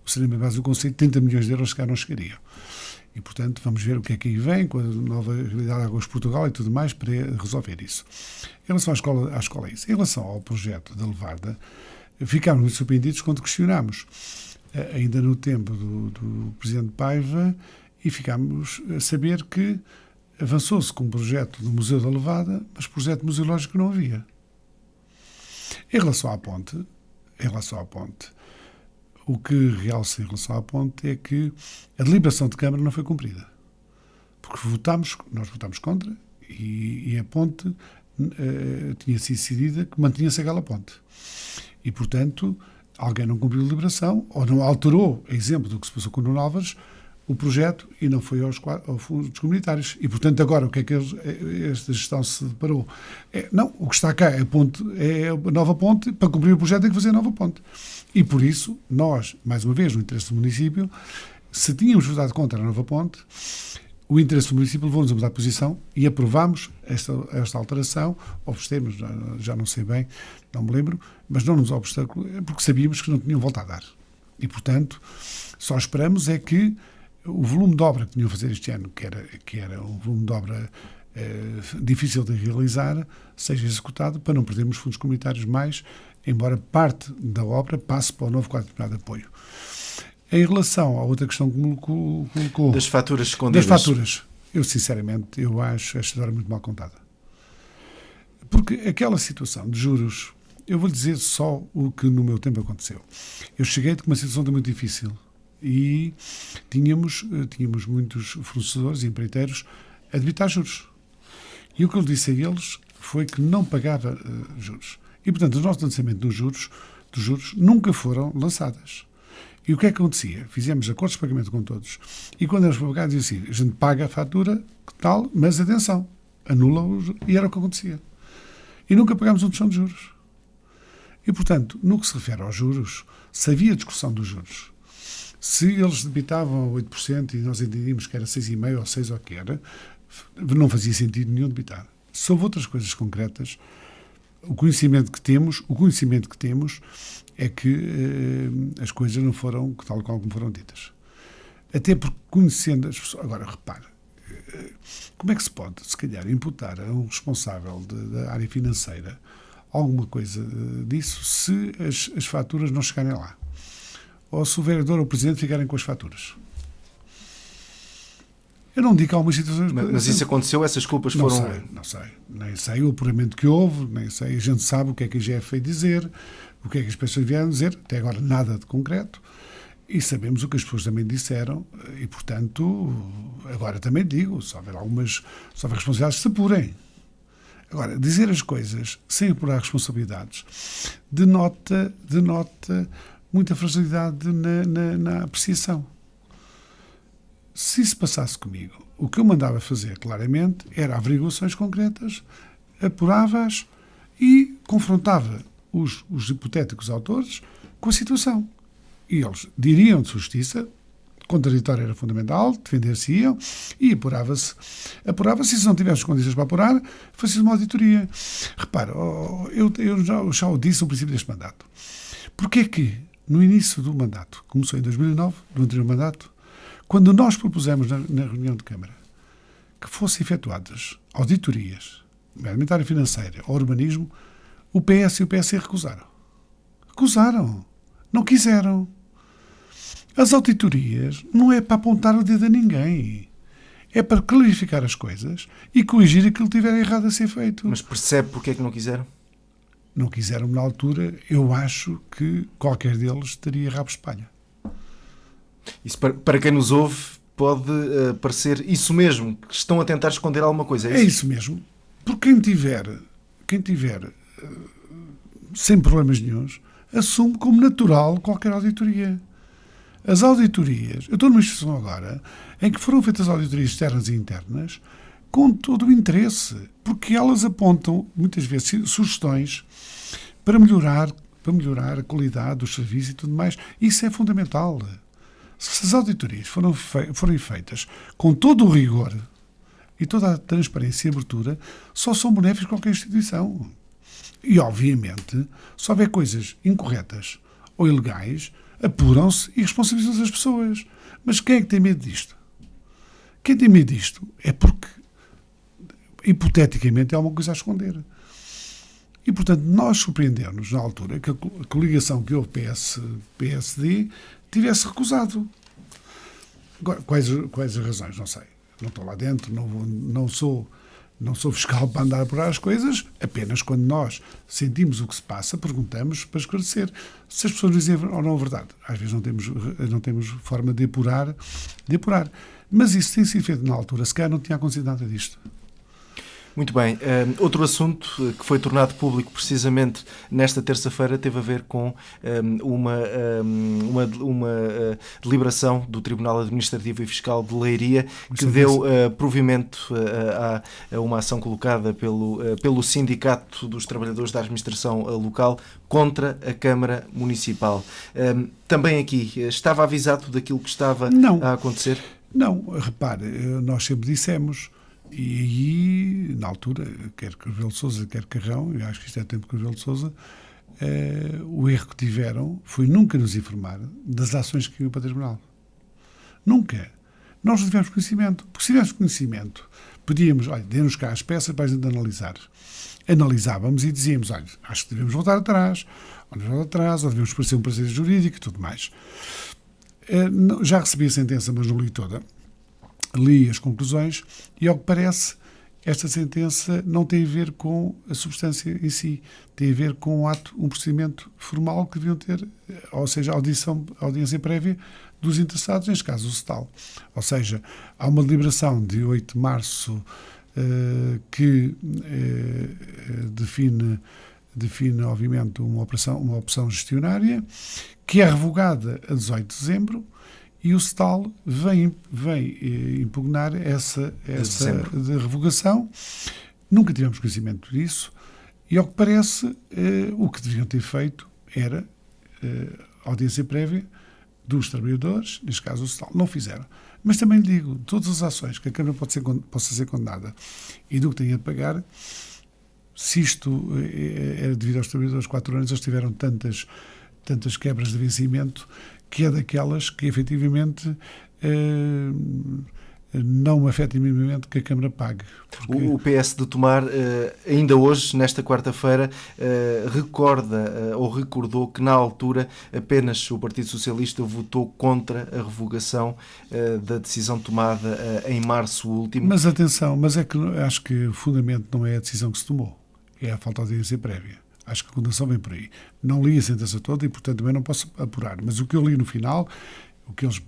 o saneamento básico do Conselho, 30 milhões de euros, se calhar não chegariam. E, portanto, vamos ver o que é que aí vem, com a nova realidade de Águas de Portugal e tudo mais, para resolver isso. Em relação à escola é isso. Em relação ao projeto da Levada, ficámos muito surpreendidos quando questionámos, ainda no tempo do Presidente Paiva, e ficámos a saber que avançou-se com um projeto do Museu da Levada, mas projeto museológico não havia. Em relação à ponte, o que realça em relação à ponte é que a deliberação de Câmara não foi cumprida. Porque nós votámos contra e a ponte tinha sido decidida que mantinha-se aquela ponte. E, portanto, alguém não cumpriu a deliberação ou não alterou, exemplo do que se passou com o Nuno Álvares, o projeto e não foi aos fundos comunitários. E, portanto, agora o que é que esta gestão se deparou? Não, o que está cá é a nova ponte, para cumprir o projeto tem que fazer a nova ponte. E, por isso, nós, mais uma vez, no interesse do município, se tínhamos votado contra a nova ponte, o interesse do município levou-nos a mudar de posição e aprovámos esta alteração, obstemos, já não sei bem, não me lembro, mas não nos obstáculo, porque sabíamos que não tinham volta a dar. E, portanto, só esperamos é que o volume de obra que tinham a fazer este ano, que era um volume de obra difícil de realizar, seja executado para não perdermos fundos comunitários mais, embora parte da obra passe para o novo quadro de apoio. Em relação à outra questão que me colocou... Das faturas escondidas. Das faturas. Eu, sinceramente, acho esta história muito mal contada. Porque aquela situação de juros, eu vou dizer só o que no meu tempo aconteceu. Eu cheguei de uma situação muito difícil e tínhamos muitos fornecedores e empreiteiros a debitar juros. E o que eu disse a eles foi que não pagava juros. E, portanto, o nosso lançamento dos juros nunca foram lançadas. E o que é que acontecia? Fizemos acordos de pagamento com todos. E quando eles pagavam, diziam assim, a gente paga a fatura, tal, mas atenção, anula-os, e era o que acontecia. E nunca pagámos uma discussão de juros. E, portanto, no que se refere aos juros, se havia discussão dos juros, se eles debitavam 8% e nós entendíamos que era 6,5% ou 6% ou o que era, não fazia sentido nenhum debitar. Sobre outras coisas concretas, o conhecimento que temos é que as coisas não foram tal qual como foram ditas. Até porque conhecendo as pessoas... Agora, repare, como é que se pode, se calhar, imputar a um responsável da área financeira alguma coisa disso se as faturas não chegarem lá? Ou se o vereador ou o presidente ficarem com as faturas? Eu não digo que há algumas situações... Mas isso aconteceu? Essas culpas foram... Não sei. Nem sei o apuramento que houve, nem sei. A gente sabe o que é que a IGF veio dizer, o que é que as pessoas vieram dizer, até agora nada de concreto, e sabemos o que as pessoas também disseram, e, portanto, agora também digo, se houver responsabilidades, se apurem. Agora, dizer as coisas sem apurar responsabilidades denota muita fragilidade na apreciação. Se isso passasse comigo, o que eu mandava fazer, claramente, era averiguações concretas, apurava-as e confrontava os hipotéticos autores com a situação. E eles diriam de justiça, contraditório era fundamental, defender-se-iam e apurava-se. Apurava-se, e se não tivesse condições para apurar, fazia uma auditoria. Repara, eu já o disse no princípio deste mandato. Porquê que, no início do mandato, começou em 2009, no anterior mandato, quando nós propusemos na reunião de Câmara que fossem efetuadas auditorias, nomeadamente área financeira ou urbanismo, o PS e o PSD recusaram. Recusaram. Não quiseram. As auditorias não é para apontar o dedo a ninguém. É para clarificar as coisas e corrigir aquilo que tiver errado a ser feito. Mas percebe porque é que não quiseram? Não quiseram na altura. Eu acho que qualquer deles teria rabo de espalha. Isso, para quem nos ouve, pode parecer isso mesmo, que estão a tentar esconder alguma coisa. É isso mesmo. Porque quem tiver sem problemas nenhuns, assume como natural qualquer auditoria. As auditorias, eu estou numa instituição agora em que foram feitas auditorias externas e internas com todo o interesse, porque elas apontam, muitas vezes, sugestões para melhorar a qualidade dos serviços e tudo mais. Isso é fundamental. Se as auditorias forem feitas com todo o rigor e toda a transparência e abertura, só são benéficas para qualquer instituição. E, obviamente, se houver coisas incorretas ou ilegais, apuram-se e responsabilizam as pessoas. Mas quem é que tem medo disto? Quem tem medo disto é porque, hipoteticamente, há alguma coisa a esconder. E, portanto, nós surpreendemos, na altura, que a coligação que houve PS-PSD tivesse recusado. Agora, quais as razões? Não sei. Não estou lá dentro, não sou fiscal para andar a apurar as coisas, apenas quando nós sentimos o que se passa, perguntamos para esclarecer. Se as pessoas dizem ou não a verdade. Às vezes não temos forma de apurar. Mas isso tem sido feito na altura. Se calhar não tinha acontecido nada disto. Muito bem. Outro assunto que foi tornado público precisamente nesta terça-feira teve a ver com uma deliberação do Tribunal Administrativo e Fiscal de Leiria que deu provimento a uma ação colocada pelo Sindicato dos Trabalhadores da Administração Local contra a Câmara Municipal. Também aqui, estava avisado daquilo que estava a acontecer? Não, repare, nós sempre dissemos. E aí, na altura, quer Carvelo de Sousa, quer Carrão, eu acho que isto é tempo de Carvelo de Sousa, o erro que tiveram foi nunca nos informar das ações que iam para o Tribunal. Nunca. Nós não tivemos conhecimento. Porque se tivéssemos conhecimento, podíamos, olha, dê-nos cá as peças para a gente analisar. Analisávamos e dizíamos, olha, acho que devemos voltar atrás, ou devemos parecer um parecer jurídico e tudo mais. Já recebi a sentença, mas não li toda. Li as conclusões e, ao que parece, esta sentença não tem a ver com a substância em si, tem a ver com um procedimento formal que deviam ter, ou seja, audiência prévia dos interessados, neste caso o SETAL. Ou seja, há uma deliberação de 8 de março que define, obviamente, uma opção gestionária, que é revogada a 18 de dezembro, e o SETAL vem impugnar essa de revogação. Nunca tivemos conhecimento disso, e, ao que parece, o que deviam ter feito era audiência prévia dos trabalhadores, neste caso o SETAL. Não fizeram. Mas também lhe digo, todas as ações que a Câmara possa ser condenada e do que tenha de pagar, se isto era devido aos trabalhadores, 4 anos, eles tiveram tantas quebras de vencimento, que é daquelas que efetivamente não afeta minimamente que a Câmara pague. Porque O PS de Tomar, ainda hoje, nesta quarta-feira, recordou que na altura apenas o Partido Socialista votou contra a revogação da decisão tomada em março último. Mas atenção, é que acho que o fundamento não é a decisão que se tomou, é a falta de audiência prévia. Acho que a condenação vem por aí. Não li a sentença toda e, portanto, também não posso apurar. Mas o que eu li no final, o que eles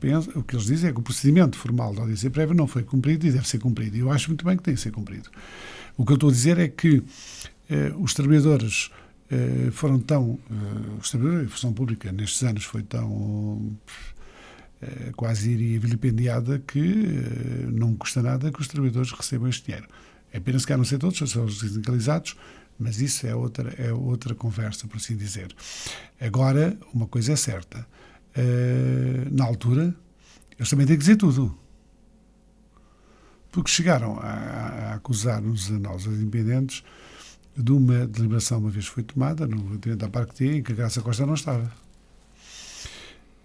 dizem é que o procedimento formal da audiência prévia não foi cumprido e deve ser cumprido. E eu acho muito bem que tem que ser cumprido. O que eu estou a dizer é que os trabalhadores foram tão... os trabalhadores da função pública nestes anos foi tão... quase iria vilipendiada que não custa nada que os trabalhadores recebam este dinheiro. É apenas que não ser todos, são os sindicalizados, mas isso é outra conversa, por assim dizer. Agora, uma coisa é certa. Na altura, eles também têm que dizer tudo. Porque chegaram a acusar-nos, a nós, os independentes, de uma deliberação uma vez foi tomada, no relativamente da Parque T, em que a Graça Costa não estava.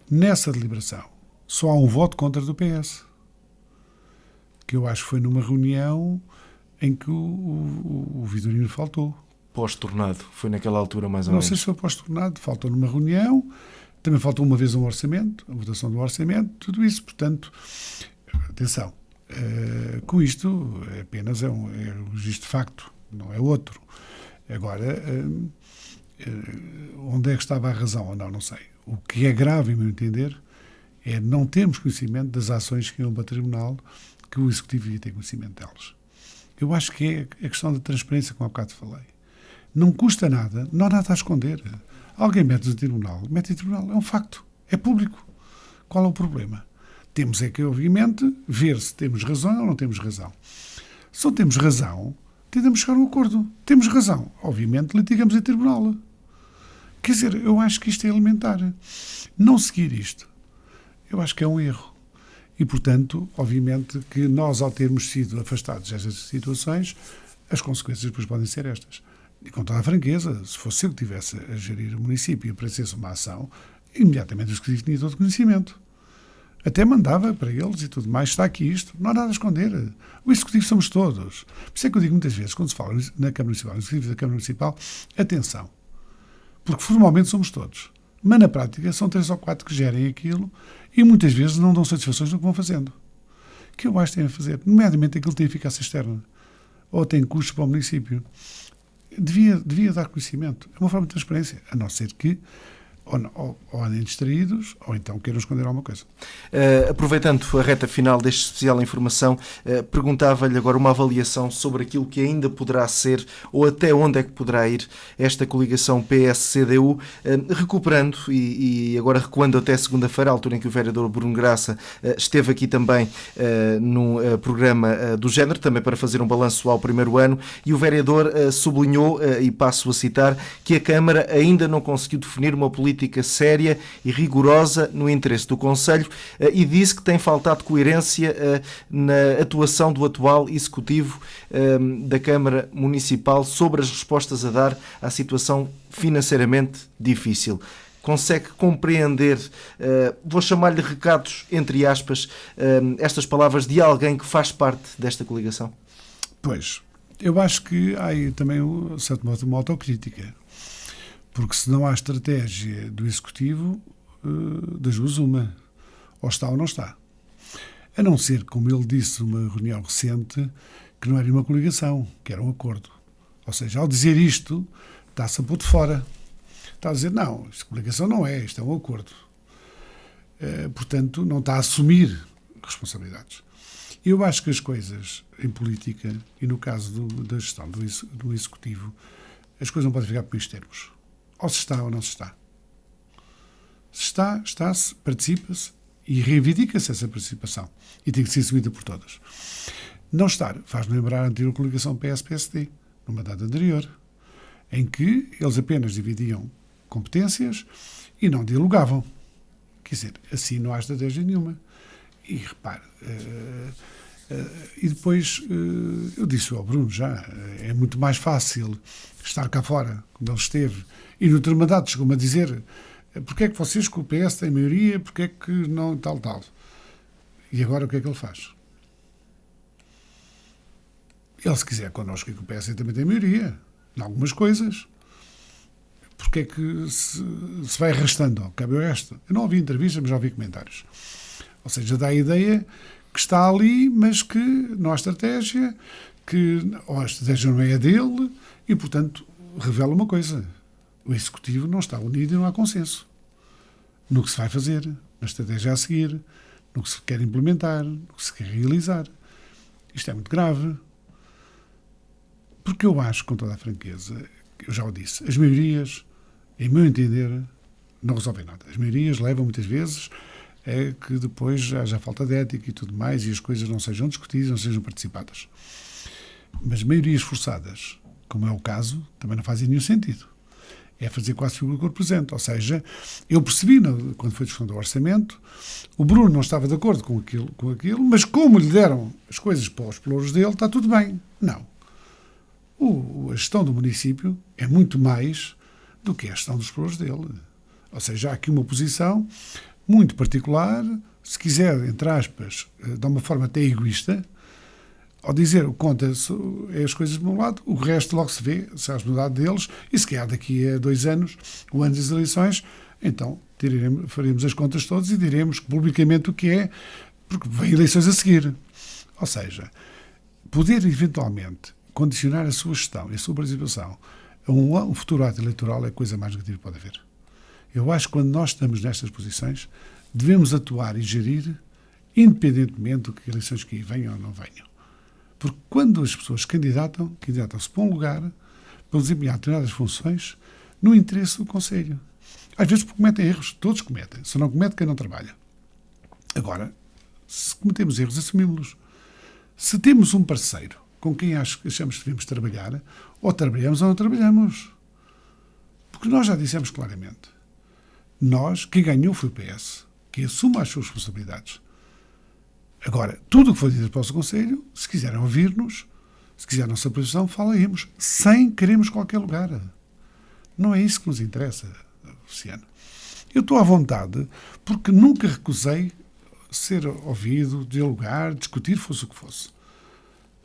Nessa deliberação, só há um voto contra do PS. Que eu acho que foi numa reunião em que o Vitorino faltou. Pós-tornado, foi naquela altura mais ou menos. Não sei se foi pós-tornado, faltou numa reunião, também faltou uma vez um orçamento, a votação do orçamento, tudo isso. Portanto, atenção, com isto apenas é um registro de facto, não é outro. Agora, onde é que estava a razão ou não sei. O que é grave, em meu entender, é não termos conhecimento das ações que iam para o tribunal, que o Executivo devia ter conhecimento delas. Eu acho que é a questão da transparência, como há bocado falei. Não custa nada, não há nada a esconder. Alguém mete-nos em tribunal, é um facto, é público. Qual é o problema? Temos é que, obviamente, ver se temos razão ou não temos razão. Se não temos razão, tentamos chegar a um acordo. Temos razão, obviamente, litigamos em tribunal. Quer dizer, eu acho que isto é elementar. Não seguir isto, eu acho que é um erro. E, portanto, obviamente que nós, ao termos sido afastados destas situações, as consequências depois podem ser estas. E com toda a franqueza, se fosse eu que estivesse a gerir o município e aparecesse uma ação, imediatamente o Executivo tinha todo conhecimento. Até mandava para eles e tudo mais, está aqui isto, não há nada a esconder. O Executivo somos todos. Por isso é que eu digo muitas vezes, quando se fala na Câmara Municipal, no Executivo da Câmara Municipal, atenção, porque formalmente somos todos. Mas na prática são 3 ou 4 que gerem aquilo e muitas vezes não dão satisfações do que vão fazendo. O que eu acho que têm a fazer, nomeadamente aquilo que tem eficácia externa ou tem custos para o município, devia dar conhecimento. É uma forma de transparência, a não ser que ou andem distraídos ou então queiram esconder alguma coisa. Aproveitando a reta final deste especial informação, perguntava-lhe agora uma avaliação sobre aquilo que ainda poderá ser ou até onde é que poderá ir esta coligação PS-CDU, recuperando e agora recuando até segunda-feira, à altura em que o vereador Bruno Graça esteve aqui também no programa do Género, também para fazer um balanço ao primeiro ano, e o vereador sublinhou, e passo a citar, que a Câmara ainda não conseguiu definir uma política séria e rigorosa no interesse do Conselho e disse que tem faltado coerência na atuação do atual Executivo da Câmara Municipal sobre as respostas a dar à situação financeiramente difícil. consegue compreender, vou chamar-lhe recados, entre aspas, estas palavras de alguém que faz parte desta coligação? Pois, eu acho que há aí também, de certo modo, uma autocrítica. Porque se não há estratégia do Executivo, das duas uma. Ou está ou não está. A não ser, como ele disse numa reunião recente, que não era uma coligação, que era um acordo. Ou seja, ao dizer isto, está-se a pôr de fora. Está a dizer, não, isto coligação não é, isto é um acordo. Portanto, não está a assumir responsabilidades. Eu acho que as coisas em política, e no caso da gestão do Executivo, as coisas não podem ficar por estes termos. Ou se está ou não se está. Se está, está-se, participa-se e reivindica-se essa participação. E tem que ser assumida por todas. Não estar faz lembrar a anterior coligação PS-PSD, no mandato anterior, em que eles apenas dividiam competências e não dialogavam. Quer dizer, assim não há estratégia nenhuma. E repare, e depois, eu disse ao Bruno já, é muito mais fácil estar cá fora, como ele esteve, e no outro mandato chegou-me a dizer porque é que vocês com o PS têm maioria, porque é que não tal. E agora o que é que ele faz? Ele, se quiser connosco, que o PS também tem maioria, em algumas coisas. Porque é que se vai arrastando? Cabe o resto. Eu não ouvi entrevistas, mas já ouvi comentários. Ou seja, dá a ideia que está ali, mas que não há estratégia, que ou a estratégia não é a dele, e, portanto, revela uma coisa. O Executivo não está unido e não há consenso no que se vai fazer, na estratégia a seguir, no que se quer implementar, no que se quer realizar. Isto é muito grave. Porque eu acho, com toda a franqueza, eu já o disse, as maiorias, em meu entender, não resolvem nada. As maiorias levam muitas vezes a que depois haja falta de ética e tudo mais e as coisas não sejam discutidas, não sejam participadas. Mas maiorias forçadas, como é o caso, também não fazem nenhum sentido. É fazer quase figura do corpo presente. Ou seja, eu percebi, quando foi a discussão do orçamento, o Bruno não estava de acordo com aquilo, mas como lhe deram as coisas para os pelouros dele, está tudo bem. Não. A gestão do município é muito mais do que a gestão dos pelouros dele. Ou seja, há aqui uma posição muito particular, se quiser, entre aspas, de uma forma até egoísta, ao dizer o que conta é as coisas do meu lado, o resto logo se vê, se há a responsabilidade deles, e se calhar daqui a 2 anos, o ano das eleições, então faremos as contas todas e diremos publicamente o que é, porque vem eleições a seguir. Ou seja, poder eventualmente condicionar a sua gestão e a sua participação a um futuro ato eleitoral é a coisa mais negativa que pode haver. Eu acho que quando nós estamos nestas posições, devemos atuar e gerir independentemente do que eleições que venham ou não venham. Porque quando as pessoas candidatam-se para um lugar para desempenhar determinadas funções no interesse do Conselho. Às vezes cometem erros, todos cometem. Se não comete, quem não trabalha. Agora, se cometemos erros, assumimos-los. Se temos um parceiro com quem achamos que devemos trabalhar, ou trabalhamos ou não trabalhamos. Porque nós já dissemos claramente. Quem ganhou foi o PS, que assuma as suas responsabilidades. Agora, tudo o que foi dito para o Conselho, se quiserem ouvir-nos, se quiserem a nossa posição, falaremos, sem queremos qualquer lugar. Não é isso que nos interessa, Luciano. Eu estou à vontade, porque nunca recusei ser ouvido, dialogar, discutir, fosse o que fosse.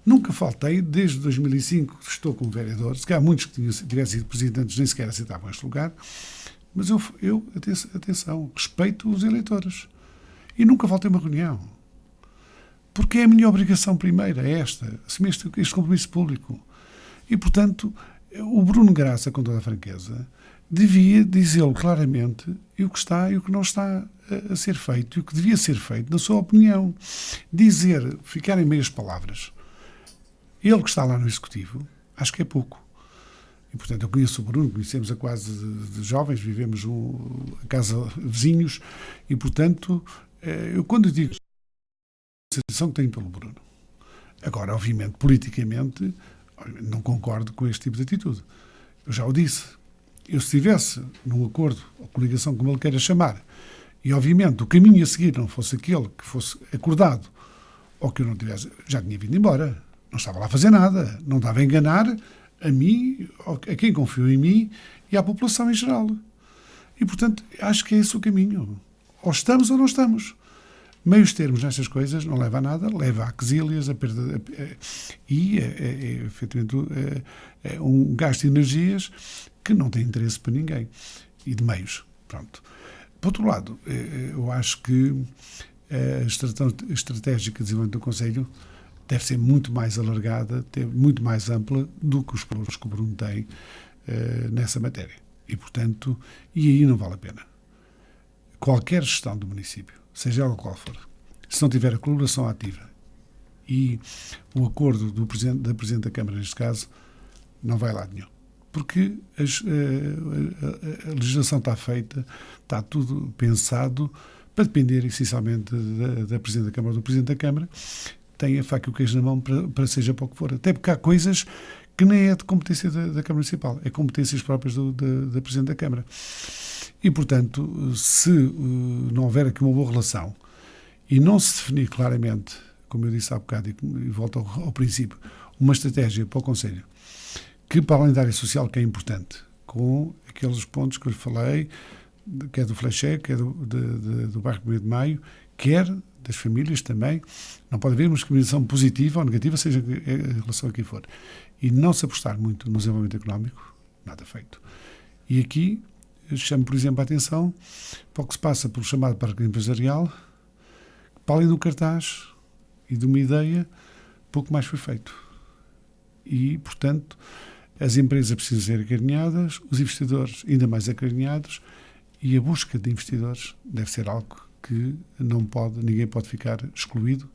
Nunca faltei, desde 2005 que estou como vereador, se calhar muitos que tivessem sido presidentes nem sequer aceitavam este lugar, mas eu atenção, respeito os eleitores. E nunca faltei uma reunião. Porque é a minha obrigação primeira, é esta, assumir este compromisso público. E, portanto, o Bruno Graça, com toda a franqueza, devia dizê-lo claramente e o que está e o que não está a ser feito, e o que devia ser feito, na sua opinião. Ficar em meias palavras. Ele que está lá no Executivo, acho que é pouco. E, portanto, eu conheço o Bruno, conhecemos a quase de jovens, vivemos a casa vizinhos, e, portanto, eu quando digo a sensação que tenho pelo Bruno. Agora, obviamente, politicamente, não concordo com este tipo de atitude. Eu já o disse. Eu, se estivesse num acordo ou coligação, como ele queira chamar, e, obviamente, o caminho a seguir não fosse aquele que fosse acordado, ou que eu não tivesse, já tinha vindo embora. Não estava lá a fazer nada. Não estava a enganar a mim, a quem confiou em mim e à população em geral. E, portanto, acho que é esse o caminho. Ou estamos ou não estamos. Meios termos nestas coisas não leva a nada, leva a quesílias, a perda e efetivamente um gasto de energias que não tem interesse para ninguém e de meios. Pronto. Por outro lado, eu acho que a estratégica de desenvolvimento do Conselho deve ser muito mais alargada, muito mais ampla do que os problemas que o Bruno tem nessa matéria. E, portanto, aí não vale a pena. Qualquer gestão do município, seja ela qual for, se não tiver a colaboração ativa e o acordo da Presidente da Câmara, neste caso, não vai lá nenhum. Porque a legislação está feita, está tudo pensado para depender essencialmente da Presidente da Câmara ou do Presidente da Câmara, tem a faca e o queijo na mão para seja para o que for. Até porque há coisas que nem é de competência da Câmara Municipal, é competências próprias da Presidente da Câmara. E, portanto, se não houver aqui uma boa relação e não se definir claramente, como eu disse há bocado e volto ao princípio, uma estratégia para o Conselho, que para além da área social, que é importante, com aqueles pontos que eu lhe falei, quer do Flechê, quer do bairro 1º de Maio, quer das famílias também, não pode haver uma discriminação positiva ou negativa, seja em relação a quem for. E não se apostar muito no desenvolvimento económico, nada feito. E aqui chamo, por exemplo, a atenção para o que se passa pelo chamado parque empresarial, que, para além do cartaz e de uma ideia, pouco mais foi feito. E, portanto, as empresas precisam ser acarinhadas, os investidores ainda mais acarinhados, e a busca de investidores deve ser algo que ninguém pode ficar excluído,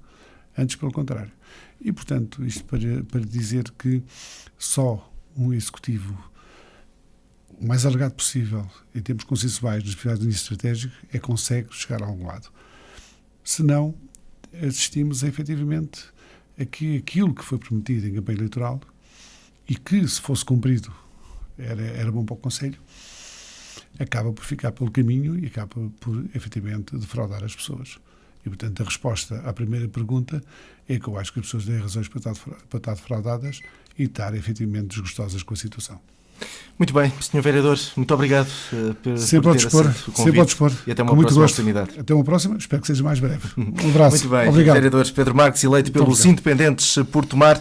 antes pelo contrário. E, portanto, isto para dizer que só um executivo o mais alargado possível, em termos consensuais, nas prioridades do início estratégico, consegue chegar a algum lado. Se não, assistimos efetivamente a que aquilo que foi prometido em campanha eleitoral e que, se fosse cumprido, era bom para o Conselho, acaba por ficar pelo caminho e acaba por, efetivamente, defraudar as pessoas. E, portanto, a resposta à primeira pergunta é que eu acho que as pessoas têm razões para estar defraudadas e estar, efetivamente, desgostosas com a situação. Muito bem, Sr. Vereador, muito obrigado por sempre ter aceito o convite. Sempre ao dispor. E até uma próxima oportunidade. Até uma próxima, espero que seja mais breve. Um abraço. Muito bem, obrigado. Vereador Pedro Marques, eleito pelos Independentes por Tomar.